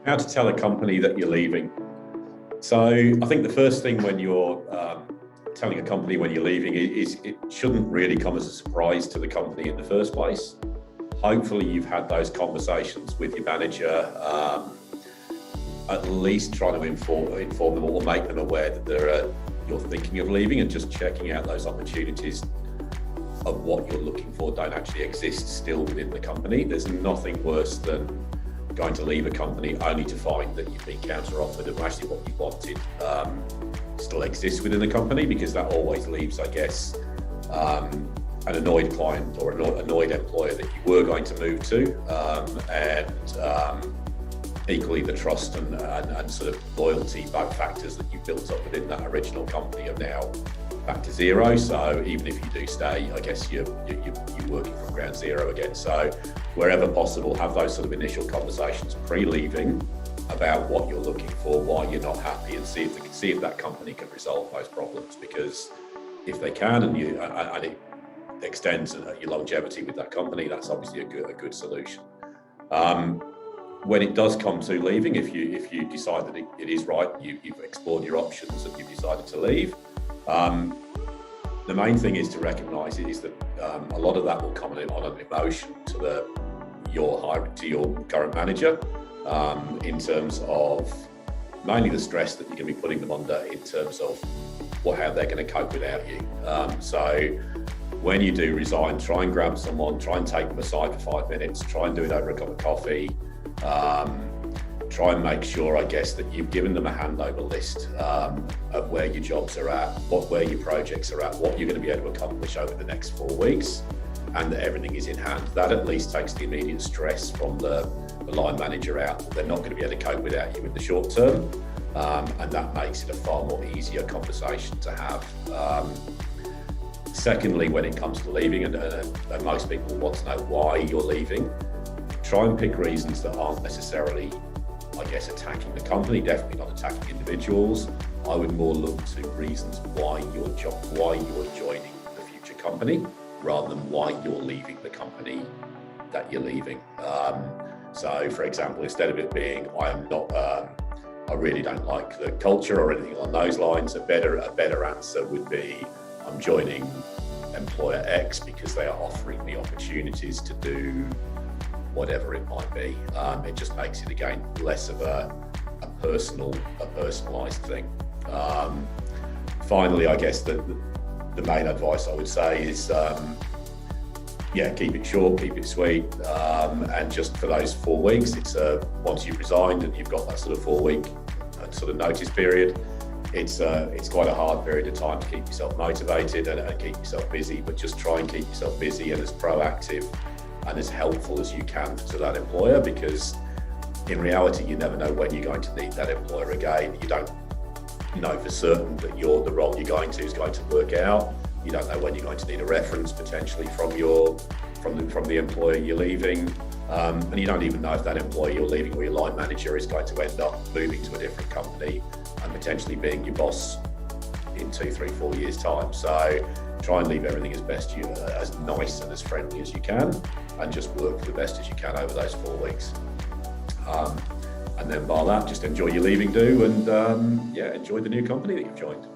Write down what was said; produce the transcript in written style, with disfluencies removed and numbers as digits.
How to tell a company that you're leaving. So I think the first thing when you're telling a company when you're leaving is it shouldn't really come as a surprise to the company in the first place. Hopefully you've had those conversations with your manager, at least trying to inform them or make them aware that you're thinking of leaving, and just checking out those opportunities of what you're looking for don't actually exist still within the company. There's nothing worse than going to leave a company only to find that you've been counter-offered and actually what you wanted still exists within the company, because that always leaves, I guess, an annoyed client or an annoyed employer that you were going to move to, and equally the trust and sort of loyalty factors that you've built up within that original company are now back to zero. So even if you do stay, I guess you're working from ground zero again. So wherever possible, have those sort of initial conversations pre-leaving about what you're looking for, why you're not happy, and see if that company can resolve those problems. Because if they can, and it extends your longevity with that company, that's obviously a good solution. When it does come to leaving, if you decide that it is right, you've explored your options and you've decided to leave, the main thing is to recognise is that a lot of that will come on an emotion to your current manager, in terms of mainly the stress that you're going to be putting them under in terms of how they're going to cope without you. So when you do resign, try and grab someone, try and take them aside for 5 minutes, try and do it over a cup of coffee. Try and make sure, I guess, that you've given them a handover list of where your jobs are at, where your projects are at, what you're going to be able to accomplish over the next 4 weeks, and that everything is in hand. That at least takes the immediate stress from the line manager out. They're not going to be able to cope without you in the short term, and that makes it a far more easier conversation to have. Secondly, when it comes to leaving, and most people want to know why you're leaving, try and pick reasons that aren't necessarily, I guess, attacking the company, definitely not attacking individuals. I would more look to reasons why you're joining the future company, rather than why you're leaving the company that you're leaving. So, for example, instead of it being, I really don't like the culture or anything along those lines, a better answer would be, I'm joining employer X because they are offering me opportunities to do whatever it might be. It just makes it, again, less of a personalised thing. Finally, I guess the main advice I would say is, keep it short, keep it sweet, and just for those 4 weeks, it's once you've resigned and you've got that sort of 4-week sort of notice period, it's quite a hard period of time to keep yourself motivated and keep yourself busy. But just try and keep yourself busy and as proactive and as helpful as you can to that employer, because in reality, you never know when you're going to need that employer again. You don't know for certain that the role you're going to is going to work out. You don't know when you're going to need a reference potentially from the employer you're leaving, and you don't even know if that employer you're leaving or your line manager is going to end up moving to a different company and potentially being your boss in 2, 3, 4 years' time. So try and leave everything as nice and as friendly as you can, and just work for the best as you can over those 4 weeks. And then bar that, just enjoy your leaving do, and enjoy the new company that you've joined.